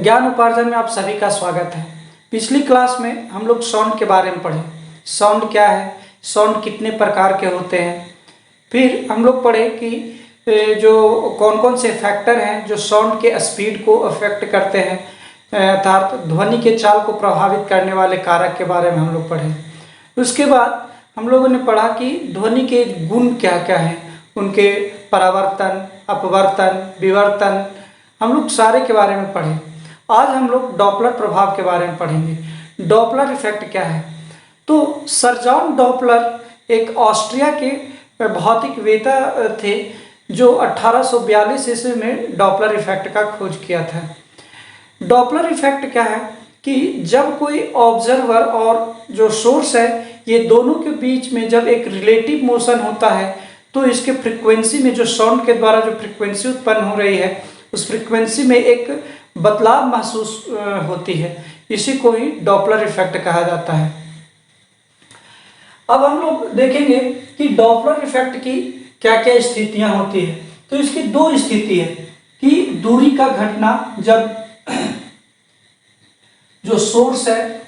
ज्ञान उपार्जन में आप सभी का स्वागत है। पिछली क्लास में हम लोग साउंड के बारे में पढ़े। साउंड क्या है, साउंड कितने प्रकार के होते हैं। फिर हम लोग पढ़े कि जो कौन कौन से फैक्टर हैं जो साउंड के स्पीड को अफेक्ट करते हैं, अर्थात ध्वनि के चाल को प्रभावित करने वाले कारक के बारे में हम लोग पढ़े। उसके बाद हम लोगों ने पढ़ा कि ध्वनि के गुण क्या क्या हैं, उनके परावर्तन, अपवर्तन, विवर्तन, हम लोग सारे के बारे में पढ़े। आज हम लोग डॉपलर प्रभाव के बारे में पढ़ेंगे। डॉपलर इफेक्ट क्या है? तो सर जॉन डॉपलर एक ऑस्ट्रिया के भौतिकवेत्ता थे जो 1842 ईस्वी में डॉपलर इफेक्ट का खोज किया था। डॉपलर इफेक्ट क्या है कि जब कोई ऑब्जर्वर और जो सोर्स है, ये दोनों के बीच में जब एक रिलेटिव मोशन होता है तो इसके फ्रीक्वेंसी में, जो साउंड के द्वारा जो फ्रीक्वेंसी उत्पन्न हो रही है, उस फ्रीक्वेंसी में एक बदलाव महसूस होती है। इसी को ही डॉपलर इफेक्ट कहा जाता है। अब हम लोग देखेंगे कि डॉपलर इफेक्ट की क्या क्या स्थितियां होती है। तो इसकी दो स्थिति है कि दूरी का घटना, जब जो सोर्स है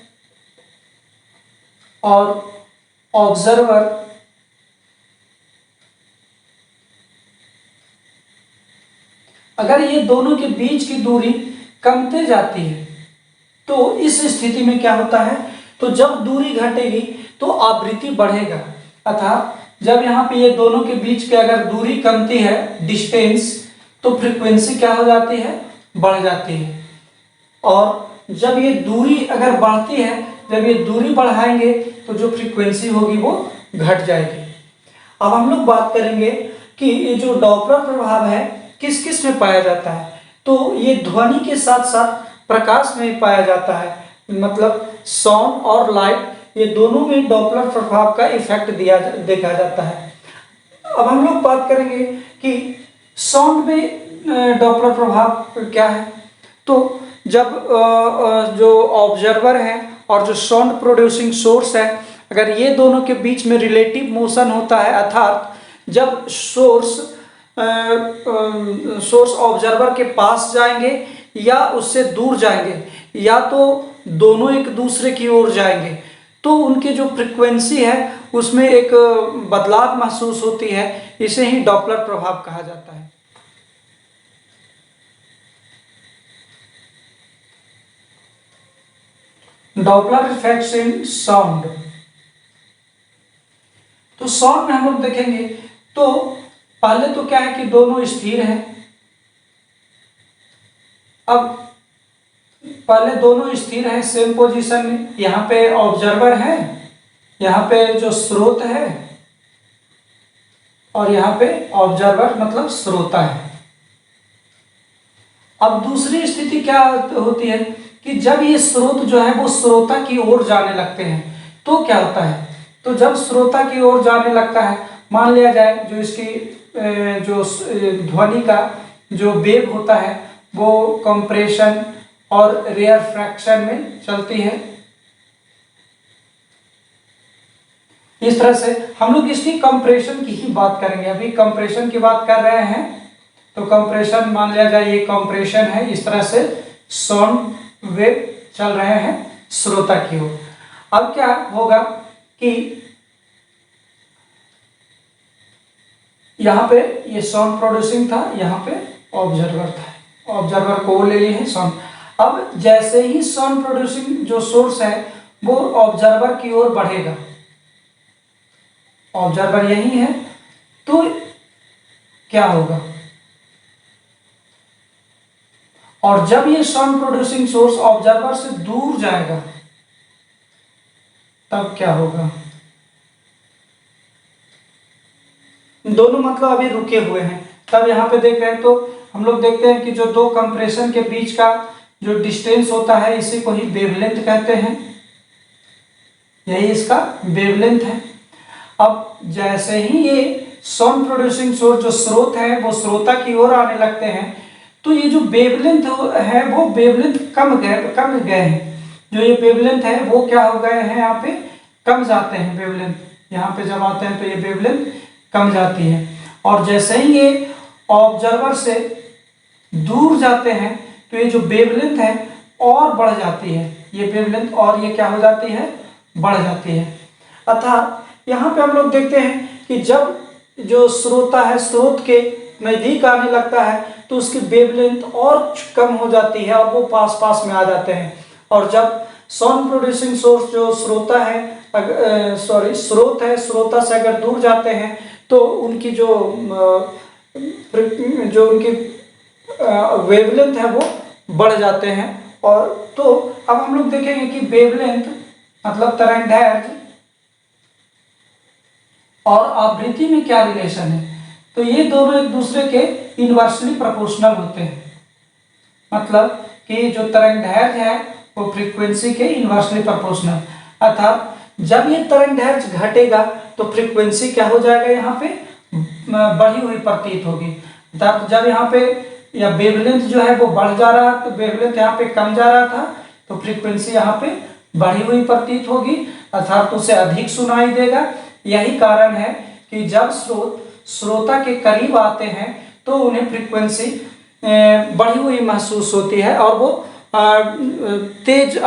और ऑब्जर्वर अगर ये दोनों के बीच की दूरी कमते जाती है तो इस स्थिति में क्या होता है, तो जब दूरी घटेगी तो आवृत्ति बढ़ेगा। अर्थात जब यहाँ पे ये दोनों के बीच की अगर दूरी कमती है, डिस्टेंस, तो फ्रीक्वेंसी क्या हो जाती है, बढ़ जाती है। और जब ये दूरी अगर बढ़ती है, जब ये दूरी बढ़ाएंगे तो जो फ्रीक्वेंसी होगी वो घट जाएगी। अब हम लोग बात करेंगे कि ये जो डॉपलर प्रभाव है किस किस में पाया जाता है। तो ये ध्वनि के साथ साथ प्रकाश में पाया जाता है, मतलब साउंड और लाइट, ये दोनों में डॉपलर प्रभाव का इफेक्ट देखा जाता है। अब हम लोग बात करेंगे कि साउंड में डॉपलर प्रभाव क्या है। तो जब जो ऑब्जर्वर है और जो साउंड प्रोड्यूसिंग सोर्स है, अगर ये दोनों के बीच में रिलेटिव मोशन होता है, अर्थात जब सोर्स ऑब्जर्वर के पास जाएंगे या उससे दूर जाएंगे, या तो दोनों एक दूसरे की ओर जाएंगे, तो उनकी जो फ्रीक्वेंसी है उसमें एक बदलाव महसूस होती है। इसे ही डॉपलर प्रभाव कहा जाता है। डॉपलर इफेक्ट्स इन साउंड। तो साउंड में हम लोग देखेंगे तो पहले तो क्या है कि दोनों स्थिर हैं। अब पहले दोनों स्थिर हैं सेम पोजीशन में। यहाँ पे ऑब्जर्वर है, यहाँ पे जो स्रोत है, और यहाँ पे ऑब्जर्वर मतलब श्रोता है। अब दूसरी स्थिति क्या होती है कि जब ये स्रोत जो है वो श्रोता की ओर जाने लगते हैं, तो क्या होता है, तो जब श्रोता की ओर जाने लगता है, मान लिया जाए जो इसकी जो ध्वनि का जो वेग होता है वो कंप्रेशन और रेयरफ्रैक्शन में चलती है। इस तरह से हम लोग इसकी कंप्रेशन की ही बात करेंगे। अभी कंप्रेशन की बात कर रहे हैं, तो कंप्रेशन मान लिया जाए ये कंप्रेशन है। इस तरह से साउंड वेव चल रहे हैं श्रोता की ओर। अब क्या होगा कि यहाँ पे ये साउंड प्रोड्यूसिंग था, यहाँ पे ऑब्जर्वर था, ऑब्जर्वर को ले लिए हैं साउंड। अब जैसे ही साउंड प्रोड्यूसिंग जो सोर्स है वो ऑब्जर्वर की ओर बढ़ेगा, ऑब्जर्वर यही है, तो क्या होगा, और जब ये साउंड प्रोड्यूसिंग सोर्स ऑब्जर्वर से दूर जाएगा तब क्या होगा। दोनों मतलब अभी रुके हुए हैं। तब यहाँ पे देख रहे हैं तो हम लोग देखते हैं कि जो दो कंप्रेशन के बीच का जो डिस्टेंस होता है, इसी को ही वेवलेंथ कहते हैं। यही इसका वेवलेंथ है। अब जैसे ही ये साउंड प्रोड्यूसिंग सोर्स जो स्रोत है वो श्रोता की ओर आने लगते हैं, तो ये जो वेवलेंथ है वो वेवलेंथ कम गए हैं। जो ये वेवलेंथ है वो क्या हो गए हैं, यहाँ पे कम जाते हैं वेवलेंथ। यहाँ पे जब आते हैं तो ये वेवलेंथ कम जाती है। और जैसे ही ये ऑब्जर्वर से दूर जाते हैं तो ये जो वेवलेंथ है और बढ़ जाती है, ये वेवलेंथ और ये क्या हो जाती है, बढ़ जाती है। अर्थात यहाँ पे हम लोग देखते हैं कि जब जो स्रोता है स्रोत के नजदीक आने लगता है तो उसकी वेवलेंथ और कम हो जाती है और वो पास पास में आ जाते हैं। और जब साउंड प्रोड्यूसिंग सोर्स जो श्रोता है स्रोत है, श्रोता से अगर दूर जाते हैं तो उनकी जो उनकी वेवलेंथ है वो बढ़ जाते हैं। और तो अब हम लोग देखेंगे कि वेवलेंथ मतलब तरंगदैर्घ्य और आवृत्ति में क्या रिलेशन है। तो ये दोनों एक दूसरे के इनवर्सली प्रोपोर्शनल होते हैं, मतलब कि जो तरंगदैर्घ्य है वो फ्रीक्वेंसी के इनवर्सली प्रोपोर्शनल। अर्थात जब ये तरंगदैर्घ्य घटेगा तो फ्रीक्वेंसी क्या हो जाएगा, यहाँ पे बढ़ी हुई प्रतीत होगी। अर्थात जब यहाँ पे या वेवलेंथ जो है वो बढ़ जा रहा तो वेवलेंथ यहाँ पे कम जा रहा था तो फ्रीक्वेंसी यहाँ पे बढ़ी हुई प्रतीत होगी, अर्थात उसे अधिक सुनाई देगा। यही कारण है कि जब श्रोता के करीब आते हैं तो उन्हें फ्रीक्वेंसी बढ़ी हुई महसूस होती है और वो तेज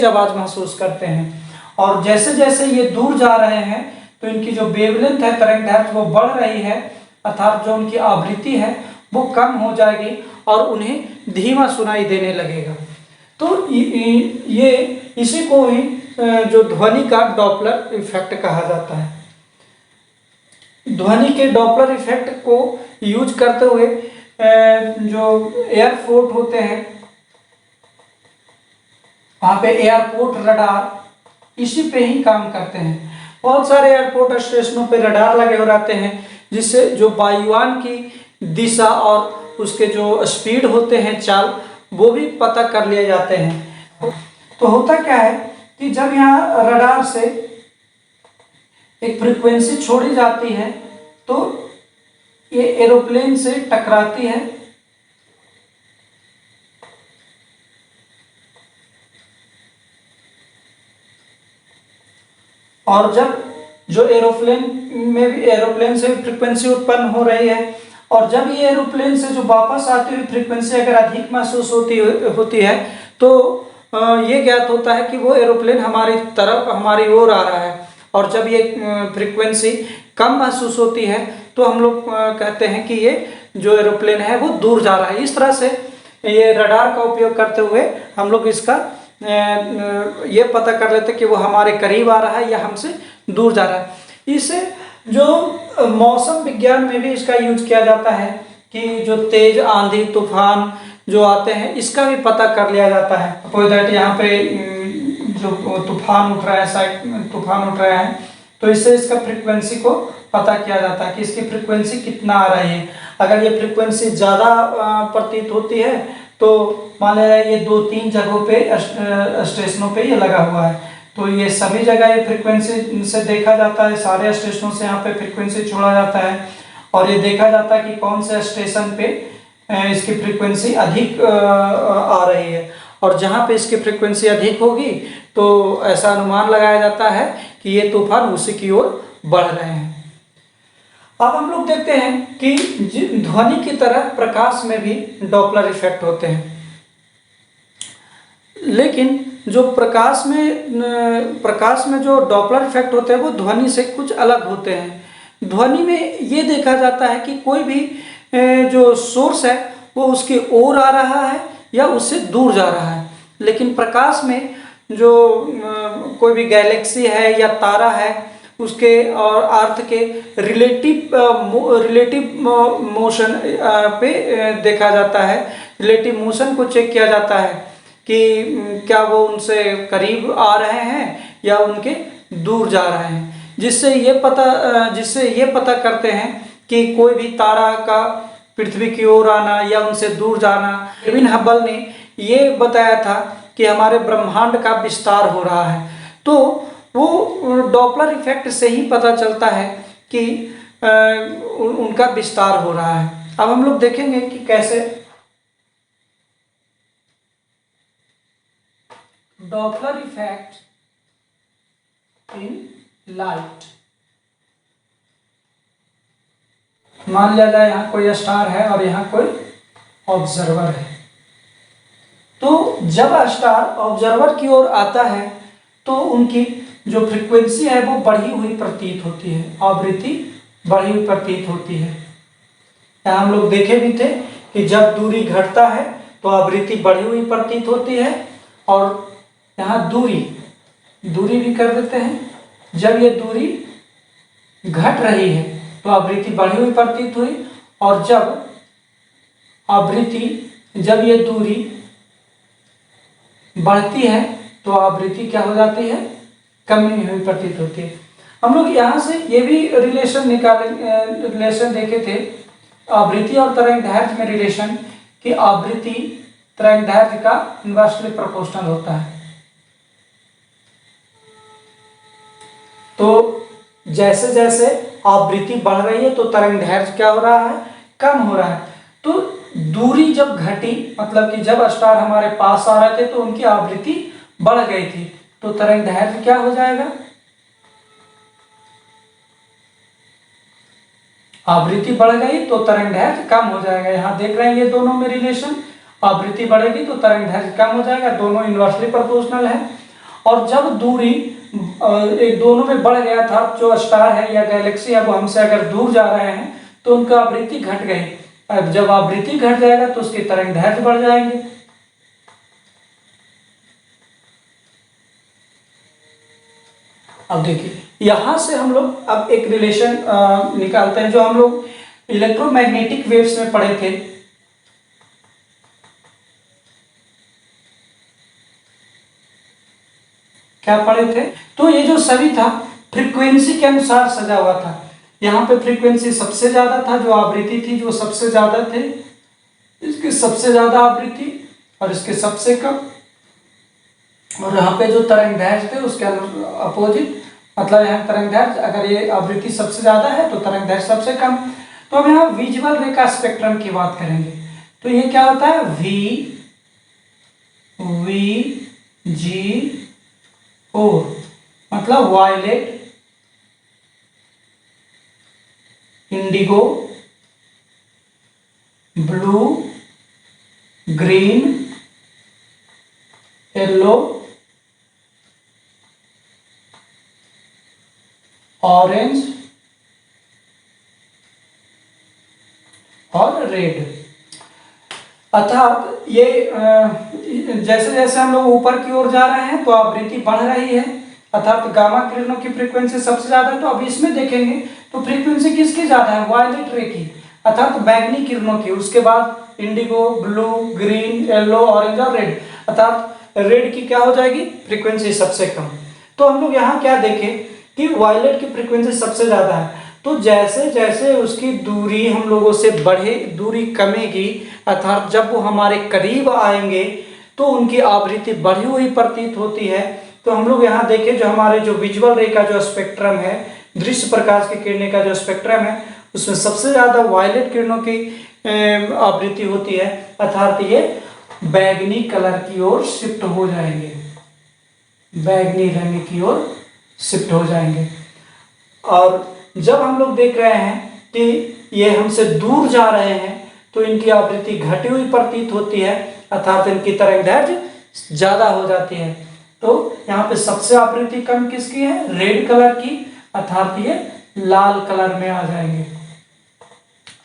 आवाज महसूस करते हैं। और जैसे जैसे ये दूर जा रहे हैं तो इनकी जो वेवलेंथ है तरंगदैर्घ्य वो बढ़ रही है, अर्थात जो उनकी आवृत्ति है वो कम हो जाएगी और उन्हें धीमा सुनाई देने लगेगा। तो ये इसी को ही जो ध्वनि का डॉपलर इफेक्ट कहा जाता है। ध्वनि के डॉपलर इफेक्ट को यूज करते हुए जो एयरपोर्ट होते हैं वहाँ पे एयरपोर्ट रडार इसी पे ही काम करते हैं। बहुत सारे एयरपोर्ट स्टेशनों पे रडार लगे हो रहते हैं जिससे जो वायुयान की दिशा और उसके जो स्पीड होते हैं चाल वो भी पता कर लिए जाते हैं। तो होता क्या है कि जब यहाँ रडार से एक फ्रीक्वेंसी छोड़ी जाती है तो ये एरोप्लेन से टकराती है और जब जो एरोप्लेन से फ्रीक्वेंसी उत्पन्न हो रही है और जब ये एरोप्लेन से जो वापस आती हुई फ्रीक्वेंसी अगर अधिक महसूस होती है तो ये ज्ञात होता है कि वो एरोप्लेन हमारी ओर आ रहा है। और जब ये फ्रीक्वेंसी कम महसूस होती है तो हम लोग कहते हैं कि ये जो एरोप्लेन है वो दूर जा रहा है। इस तरह से ये रडार का उपयोग करते हुए हम लोग इसका ये पता कर लेते कि वो हमारे करीब आ रहा है या हमसे दूर जा रहा है। इसे जो मौसम विज्ञान में भी इसका यूज किया जाता है कि जो तेज आंधी तूफान जो आते हैं इसका भी पता कर लिया जाता है। सपोज दैट यहाँ पे जो तूफान उठ रहा है तो इससे इसका फ्रीक्वेंसी को पता किया जाता है कि इसकी फ्रीक्वेंसी कितना आ रही है। अगर ये फ्रीक्वेंसी ज़्यादा प्रतीत होती है तो मान लिया ये 2-3 जगहों पे स्टेशनों पे ये लगा हुआ है तो ये सभी जगह ये फ्रीक्वेंसी से देखा जाता है, सारे स्टेशनों से यहाँ पे फ्रीक्वेंसी छोड़ा जाता है और ये देखा जाता है कि कौन से स्टेशन पे इसकी फ्रीक्वेंसी अधिक आ रही है। और जहाँ पे इसकी फ्रीक्वेंसी अधिक होगी तो ऐसा अनुमान लगाया जाता है कि ये तूफान उसी की ओर बढ़ रहे हैं। अब हम लोग देखते हैं कि ध्वनि की तरह प्रकाश में भी डॉपलर इफेक्ट होते हैं, लेकिन जो प्रकाश में जो डॉपलर इफेक्ट होते हैं वो ध्वनि से कुछ अलग होते हैं। ध्वनि में ये देखा जाता है कि कोई भी जो सोर्स है वो उसकी ओर आ रहा है या उससे दूर जा रहा है, लेकिन प्रकाश में जो कोई भी गैलेक्सी है या तारा है उसके और अर्थ के रिलेटिव मोशन पे देखा जाता है। रिलेटिव मोशन को चेक किया जाता है कि क्या वो उनसे करीब आ रहे हैं या उनके दूर जा रहे हैं, जिससे ये पता करते हैं कि कोई भी तारा का पृथ्वी की ओर आना या उनसे दूर जाना। एडविन हबल ने ये बताया था कि हमारे ब्रह्मांड का विस्तार हो रहा है, तो वो डॉपलर इफेक्ट से ही पता चलता है कि उनका विस्तार हो रहा है। अब हम लोग देखेंगे कि कैसे डॉपलर इफेक्ट इन लाइट। मान लिया जाए यहाँ कोई स्टार है और यहाँ कोई ऑब्जर्वर है। तो जब स्टार ऑब्जर्वर की ओर आता है तो उनकी जो फ्रीक्वेंसी है वो बढ़ी हुई प्रतीत होती है, आवृत्ति बढ़ी हुई प्रतीत होती है। यहाँ हम लोग देखे भी थे कि जब दूरी घटता है तो आवृत्ति बढ़ी हुई प्रतीत होती है, और यहाँ दूरी भी कर देते हैं। जब ये दूरी घट रही है तो आवृत्ति बढ़ी हुई प्रतीत हुई, और जब ये दूरी बढ़ती है तो आवृत्ति क्या हो जाती है, कमी हुई प्रतीत होती है। हम लोग यहाँ से ये भी रिलेशन देखे थे आवृत्ति और तरंगदैर्घ्य में रिलेशन, कि आवृत्ति तरंगदैर्घ्य का इन्वर्सली प्रोपोर्शनल होता है। तो जैसे जैसे आवृत्ति बढ़ रही है तो तरंगदैर्घ्य क्या हो रहा है, कम हो रहा है। तो दूरी जब घटी, मतलब कि जब स्टार हमारे पास आ रहे थे तो उनकी आवृत्ति बढ़ गई थी, तो तरंगदैर्घ्य क्या हो जाएगा, आवृत्ति बढ़ गई तो तरंगदैर्घ्य कम हो जाएगा। यहाँ देख रहे हैं ये दोनों में रिलेशन, आवृत्ति बढ़ेगी तो तरंगदैर्घ्य कम हो जाएगा, दोनों इन्वर्सली प्रोपोर्शनल है। और जब दूरी एक दोनों में बढ़ गया था, जो स्टार है या गैलेक्सी है वो हमसे अगर दूर जा रहे हैं तो उनका आवृत्ति घट गई। अब जब आवृत्ति घट जाएगा तो उसके तरंगदैर्घ्य बढ़ जाएंगे। अब देखिए यहां से हम लोग अब एक रिलेशन निकालते हैं जो हम लोग इलेक्ट्रोमैग्नेटिक वेव्स में पढ़े थे। क्या पढ़े थे, तो ये जो सभी था फ्रीक्वेंसी के अनुसार सजा हुआ था। यहाँ पे फ्रीक्वेंसी सबसे ज्यादा था, जो आवृत्ति थी जो सबसे ज्यादा थे, इसके सबसे ज्यादा आवृत्ति और इसके सबसे कम, और यहाँ पे जो तरंगदैर्घ्य थे उसके अपोजिट, मतलब यहाँ तरंगदैर्घ्य अगर ये आवृत्ति सबसे ज्यादा है तो तरंगदैर्घ्य सबसे कम। तो अब यहाँ विजुअल रे का स्पेक्ट्रम की बात करेंगे, तो ये क्या होता है, VGO, मतलब violet, indigo, blue, green, yellow, orange और रेड। अर्थात ये जैसे जैसे हम लोग ऊपर की ओर जा रहे हैं तो आवृत्ति बढ़ रही है, अर्थात गामा किरणों की फ्रीक्वेंसी सबसे ज्यादा है। तो अब इसमें देखेंगे तो फ्रीक्वेंसी किसकी ज्यादा है, वायलेट रे की, अर्थात बैंगनी किरणों की, उसके बाद Indigo, blue, green, yellow, orange और रेड, अर्थात रेड की क्या हो जाएगी, फ्रीक्वेंसी सबसे कम। तो हम लोग यहाँ क्या देखें कि वायलेट की फ्रीक्वेंसी सबसे ज्यादा है, तो जैसे जैसे उसकी दूरी हम लोगों से बढ़े, दूरी कमेगी, अर्थात जब वो हमारे करीब आएंगे तो उनकी आवृत्ति बढ़ी हुई प्रतीत होती है। तो हम लोग यहाँ देखें जो हमारे जो विजुअल रे का जो स्पेक्ट्रम है, दृश्य प्रकाश की किरणें का जो स्पेक्ट्रम है, उसमें सबसे ज्यादा वायलेट किरणों की आवृत्ति होती है, अर्थात ये बैगनी कलर की ओर शिफ्ट हो जाएंगे, बैगनी रंग की ओर शिफ्ट हो जाएंगे। और जब हम लोग देख रहे हैं कि ये हमसे दूर जा रहे हैं तो इनकी आवृत्ति घटी हुई प्रतीत होती है, अर्थात इनकी तरंगदैर्घ्य ज्यादा हो जाती है। तो यहाँ पे सबसे आवृत्ति कम किसकी है, रेड कलर की, अर्थात ये लाल कलर में आ जाएंगे।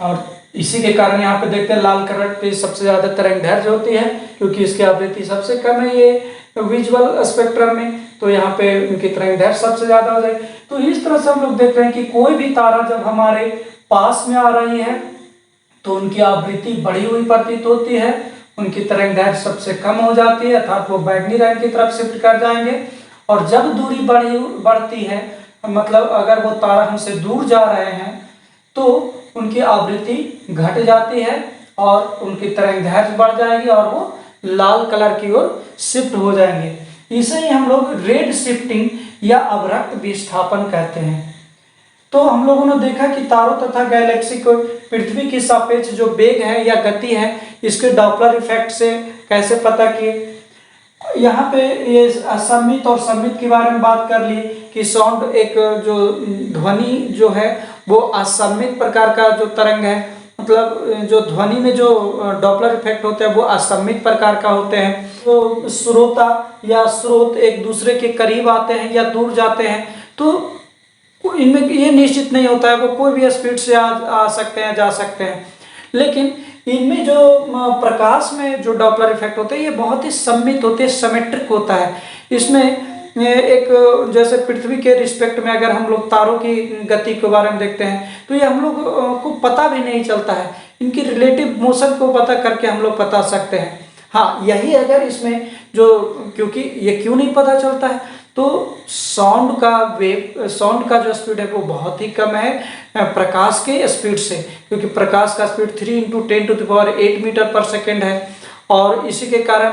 और इसी के कारण यहाँ पे देखते हैं लाल कलर पे सबसे ज्यादा तरंगदैर्घ्य होती है, क्योंकि इसकी आवृत्ति सबसे कम है ये विजुअल स्पेक्ट्रम में, तो यहाँ पे उनकी तरंगदैर्घ्य सबसे ज्यादा हो जाएगी। तो इस तरह से हम लोग देख रहे हैं कि कोई भी तारा जब हमारे पास में आ रही है तो उनकी आवृत्ति बढ़ी हुई प्रतीत होती है, उनकी तरंगदैर्घ्य सबसे कम हो जाती है, अर्थात वो बैगनी रंग की तरफ शिफ्ट कर जाएंगे। और जब दूरी बढ़ती है, मतलब अगर वो तारा हमसे दूर जा रहे हैं तो उनकी आवृत्ति घट जाती है और उनकी तरंगदैर्घ्य बढ़ जाएगी और वो लाल कलर की ओर शिफ्ट हो जाएंगे। इसे ही हम लोग रेड शिफ्टिंग या अवरक्त विस्थापन कहते हैं। तो हम लोगों ने देखा कि तारों तथा गैलेक्सी को पृथ्वी की सापेक्ष जो वेग है या गति है, इसके डॉपलर इफेक्ट से कैसे पता किए। यहाँ पे ये असम्मित और सम्मित के बारे में बात कर ली कि साउंड एक जो ध्वनि जो है वो असम्मित प्रकार का जो तरंग है, मतलब जो ध्वनि में जो डॉपलर इफेक्ट होते हैं वो असम्मित प्रकार का होते हैं। तो श्रोता या स्रोत एक दूसरे के करीब आते हैं या दूर जाते हैं, तो इनमें ये निश्चित नहीं होता है, वो कोई भी स्पीड से आ सकते हैं, जा सकते हैं। लेकिन इनमें जो प्रकाश में जो डॉपलर इफेक्ट होते हैं ये बहुत ही सम्मित होते हैं, सिमेट्रिक होता है। इसमें एक जैसे पृथ्वी के रिस्पेक्ट में अगर हम लोग तारों की गति के बारे में देखते हैं तो ये हम लोग को पता भी नहीं चलता है, इनकी रिलेटिव मोशन को पता करके हम लोग बता सकते हैं। हाँ, यही अगर इसमें जो, क्योंकि ये क्यों नहीं पता चलता है, तो साउंड का जो स्पीड है वो बहुत ही कम है प्रकाश के स्पीड से, क्योंकि प्रकाश का स्पीड 3 × 10⁸ मीटर पर सेकेंड है। और इसी के कारण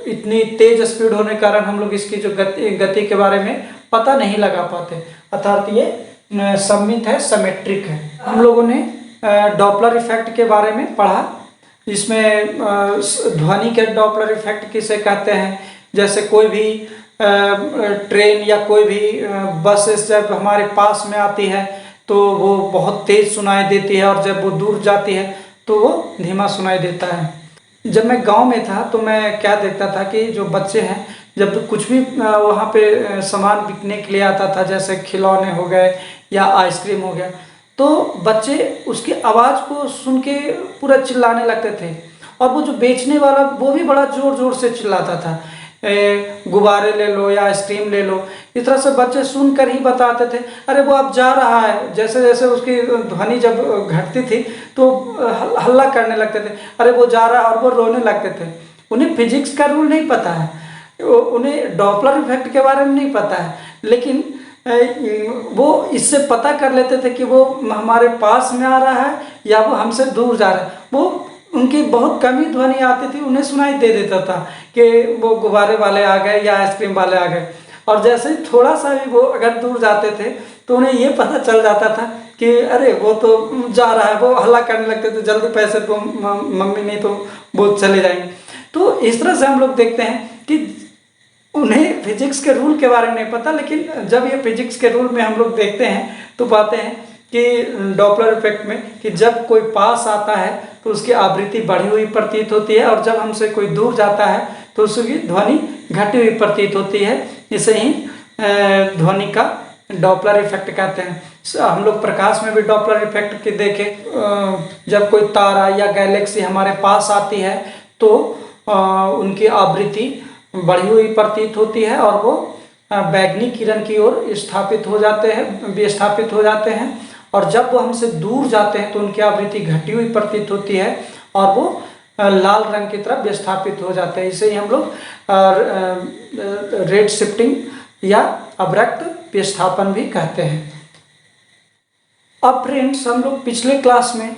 इतनी तेज स्पीड होने के कारण हम लोग इसकी जो गति के बारे में पता नहीं लगा पाते, अर्थात ये सम्मित है, सिमेट्रिक है। हम लोगों ने डॉपलर इफेक्ट के बारे में पढ़ा। इसमें ध्वनि के डॉपलर इफेक्ट किसे कहते हैं, जैसे कोई भी ट्रेन या कोई भी बस जब हमारे पास में आती है तो वो बहुत तेज सुनाई देती है, और जब वो दूर जाती है तो वो धीमा सुनाई देता है। जब मैं गांव में था तो मैं क्या देखता था कि जो बच्चे हैं, जब तो कुछ भी वहाँ पे सामान बिकने के लिए आता था, जैसे खिलौने हो गए या आइसक्रीम हो गया, तो बच्चे उसकी आवाज़ को सुन के पूरा चिल्लाने लगते थे। और वो जो बेचने वाला वो भी बड़ा ज़ोर ज़ोर से चिल्लाता था, गुब्बारे ले लो या आइसक्रीम ले लो। इस तरह से बच्चे सुनकर ही बताते थे, अरे वो अब जा रहा है। जैसे जैसे उसकी ध्वनि जब घटती थी तो हल्ला करने लगते थे, अरे वो जा रहा है, और वो रोने लगते थे। उन्हें फिजिक्स का रूल नहीं पता है, उन्हें डॉपलर इफेक्ट के बारे में नहीं पता है, लेकिन वो इससे पता कर लेते थे कि वो हमारे पास में आ रहा है या वो हमसे दूर जा रहा है। वो उनकी बहुत कम ही ध्वनि आती थी, उन्हें सुनाई दे देता था कि वो गुब्बारे वाले आ गए या आइसक्रीम वाले आ गए। और जैसे ही थोड़ा सा भी वो अगर दूर जाते थे तो उन्हें ये पता चल जाता था कि अरे वो तो जा रहा है, वो हल्ला करने लगते थे, जल्दी पैसे तो मम्मी, नहीं तो वो चले जाएंगे। तो इस तरह से हम लोग देखते हैं कि उन्हें फिजिक्स के रूल के बारे में नहीं पता, लेकिन जब ये फिजिक्स के रूल में हम लोग देखते हैं तो पाते हैं कि डॉपलर इफेक्ट में कि जब कोई पास आता है तो उसकी आवृत्ति बढ़ी हुई प्रतीत होती है, और जब हमसे कोई दूर जाता है तो उसकी ध्वनि घटी हुई प्रतीत होती है। इसे ही ध्वनि का डॉपलर इफेक्ट कहते हैं। हम लोग प्रकाश में भी डॉपलर इफेक्ट के देखें, जब कोई तारा या गैलेक्सी हमारे पास आती है तो उनकी आवृत्ति बढ़ी हुई प्रतीत होती है, और वो बैगनी किरण की ओर विस्थापित हो जाते हैं। और जब वो हमसे दूर जाते हैं तो उनकी आवृत्ति घटी हुई प्रतीत होती है, और वो लाल रंग की तरफ विस्थापित हो जाते हैं। इसे ही हम लोग रेड शिफ्टिंग या अब्रप्ट विस्थापन भी कहते हैं। अब फ्रेंड्स, हम लोग पिछले क्लास में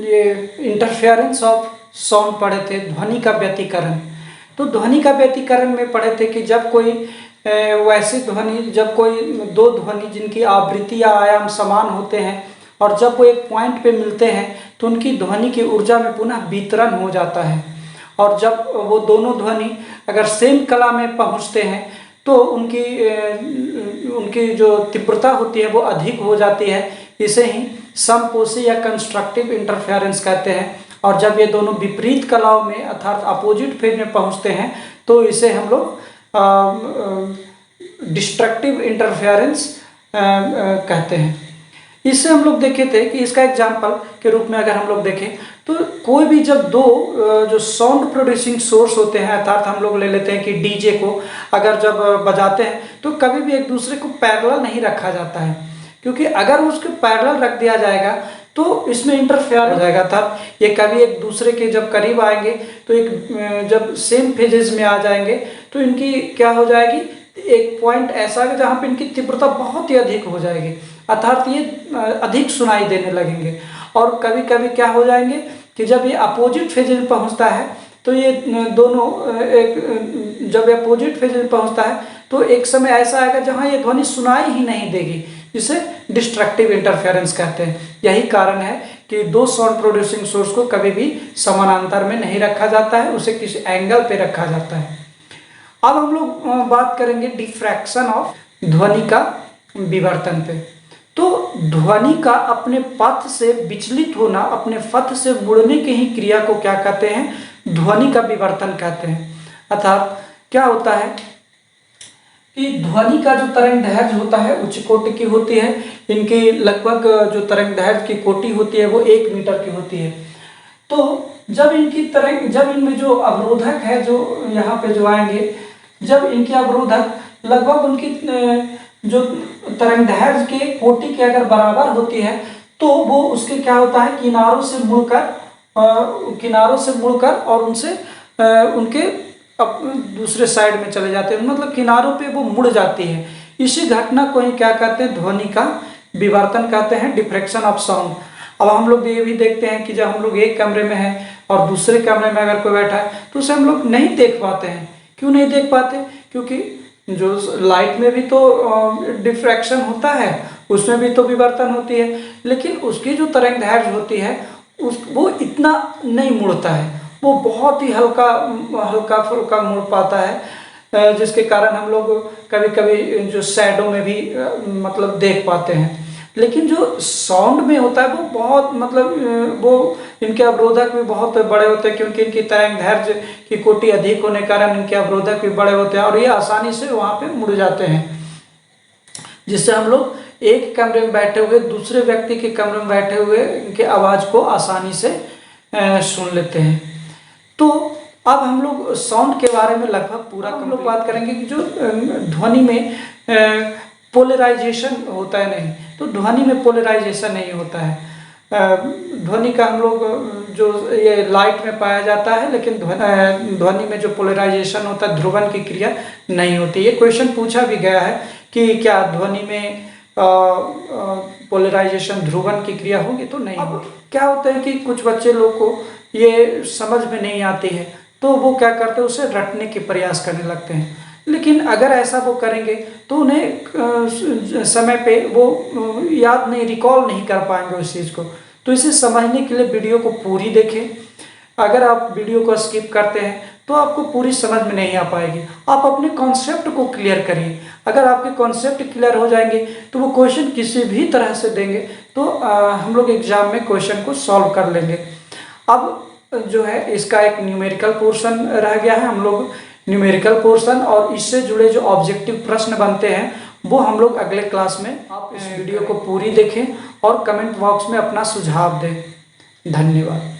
ये इंटरफेरेंस ऑफ साउंड पढ़े थे, ध्वनि का व्यतिकरण। तो ध्वनि का व्यतिकरण में पढ़े थे कि जब कोई वैसी ध्वनि, जब कोई दो ध्वनि जिनकी आवृत्ति या आयाम समान होते हैं और जब वो एक पॉइंट पे मिलते हैं तो उनकी ध्वनि की ऊर्जा में पुनः वितरण हो जाता है। और जब वो दोनों ध्वनि अगर सेम कला में पहुंचते हैं तो उनकी जो तीव्रता होती है वो अधिक हो जाती है। इसे ही समपोषी या कंस्ट्रक्टिव इंटरफेरेंस कहते हैं। और जब ये दोनों विपरीत कलाओं में अर्थात अपोजिट फेज में पहुंचते हैं तो इसे हम लोग डिस्ट्रक्टिव इंटरफेरेंस कहते हैं। इससे हम लोग देखे थे कि इसका एग्जाम्पल के रूप में अगर हम लोग देखें तो कोई भी जब दो जो साउंड प्रोड्यूसिंग सोर्स होते हैं, अर्थात हम लोग ले लेते हैं कि डीजे को अगर जब बजाते हैं तो कभी भी एक दूसरे को पैरेलल नहीं रखा जाता है, क्योंकि अगर उसको पैरेलल रख दिया जाएगा तो इसमें इंटरफेयर हो जाएगा। अर्थात ये कभी एक दूसरे के जब करीब आएंगे तो एक जब सेम फेजेस में आ जाएंगे तो इनकी क्या हो जाएगी, एक पॉइंट ऐसा है जहाँ पे इनकी तीव्रता बहुत ही अधिक हो जाएगी, अर्थात ये अधिक सुनाई देने लगेंगे। और कभी कभी क्या हो जाएंगे कि जब ये अपोजिट फेज में पहुँचता है तो ये दोनों जब अपोजिट फेज में पहुँचता है तो एक समय ऐसा आएगा जहाँ ये ध्वनि सुनाई ही नहीं देगी, जिसे डिस्ट्रक्टिव इंटरफेरेंस कहते हैं। यही कारण है कि दो साउंड प्रोड्यूसिंग सोर्स को कभी भी समानांतर में नहीं रखा जाता है, उसे किसी एंगल पे रखा जाता है। अब हम लोग बात करेंगे डिफ्रैक्शन ऑफ ध्वनि का विवर्तन पे। तो ध्वनि का अपने पथ से विचलित होना, अपने पथ से मुड़ने की ही क्रिया को क्या कहते हैं, ध्वनि का विवर्तन कहते हैं। अर्थात क्या होता है कि ध्वनि का जो तरंग दैर्घ्य होता है उच्च कोटि की होती है। इनकी लगभग जो तरंग दैर्घ्य की कोटि होती है वो 1 मीटर की होती है। तो जब इनमें जो अवरोधक है, जो यहाँ पे जो आएंगे, जब इनके अवरोधक लगभग उनकी जो तरंग दैर्घ्य के कोटि के अगर बराबर होती है तो वो उसके क्या होता है, किनारों से मुड़कर और उनसे उनके दूसरे साइड में चले जाते हैं, मतलब किनारों पे वो मुड़ जाती है। इसी घटना को ही क्या कहते हैं, ध्वनि का विवर्तन कहते हैं, डिफ्रैक्शन ऑफ साउंड। अब हम लोग ये भी देखते हैं कि जब हम लोग एक कमरे में हैं और दूसरे कमरे में अगर कोई बैठा है तो उसे हम लोग नहीं देख पाते हैं। क्यों नहीं देख पाते? क्योंकि जो लाइट में भी तो डिफ्रैक्शन होता है, उसमें भी तो विवर्तन होती है, लेकिन उसकी जो तरंग दैर्घ्य होती है वो इतना नहीं मुड़ता है, वो बहुत ही हल्का फुल्का मुड़ पाता है, जिसके कारण हम लोग कभी कभी जो शैडो में भी मतलब देख पाते हैं। लेकिन जो साउंड में होता है वो बहुत मतलब वो इनके अवरोधक भी बहुत बड़े होते हैं, क्योंकि इनकी तरंग दैर्घ्य की कोटि अधिक होने के कारण इनके अवरोधक भी बड़े होते हैं और ये आसानी से वहाँ पे मुड़ जाते हैं, जिससे हम लोग एक कमरे में बैठे हुए दूसरे व्यक्ति के कमरे में बैठे हुए इनके आवाज़ को आसानी से सुन लेते हैं। तो अब हम लोग साउंड के बारे में लगभग पूरा हम लोग बात करेंगे कि जो ध्वनि में पोलराइजेशन होता है नहीं, तो ध्वनि में पोलराइजेशन नहीं होता है। ध्वनि का हम लोग जो ये लाइट में पाया जाता है, लेकिन ध्वनि में जो पोलराइजेशन होता है, ध्रुवन की क्रिया नहीं होती। ये क्वेश्चन पूछा भी गया है कि क्या ध्वनि में पोलराइजेशन ध्रुवन की क्रिया होगी, तो नहीं होगी। क्या होता है कि कुछ बच्चे लोग को ये समझ में नहीं आती है तो वो क्या करते हैं, उसे रटने के प्रयास करने लगते हैं। लेकिन अगर ऐसा वो करेंगे तो उन्हें समय पे वो याद नहीं, रिकॉल नहीं कर पाएंगे उस चीज़ को। तो इसे समझने के लिए वीडियो को पूरी देखें। अगर आप वीडियो को स्किप करते हैं तो आपको पूरी समझ में नहीं आ पाएगी। आप अपने कॉन्सेप्ट को क्लियर करिए। अगर आपके कॉन्सेप्ट क्लियर हो जाएंगे तो वो क्वेश्चन किसी भी तरह से देंगे तो हम लोग एग्जाम में क्वेश्चन को सॉल्व कर लेंगे। अब जो है इसका एक न्यूमेरिकल पोर्शन रह गया है। हम लोग न्यूमेरिकल पोर्शन और इससे जुड़े जो ऑब्जेक्टिव प्रश्न बनते हैं वो हम लोग अगले क्लास में, आप इस वीडियो को पूरी देखें और कमेंट बॉक्स में अपना सुझाव दें। धन्यवाद।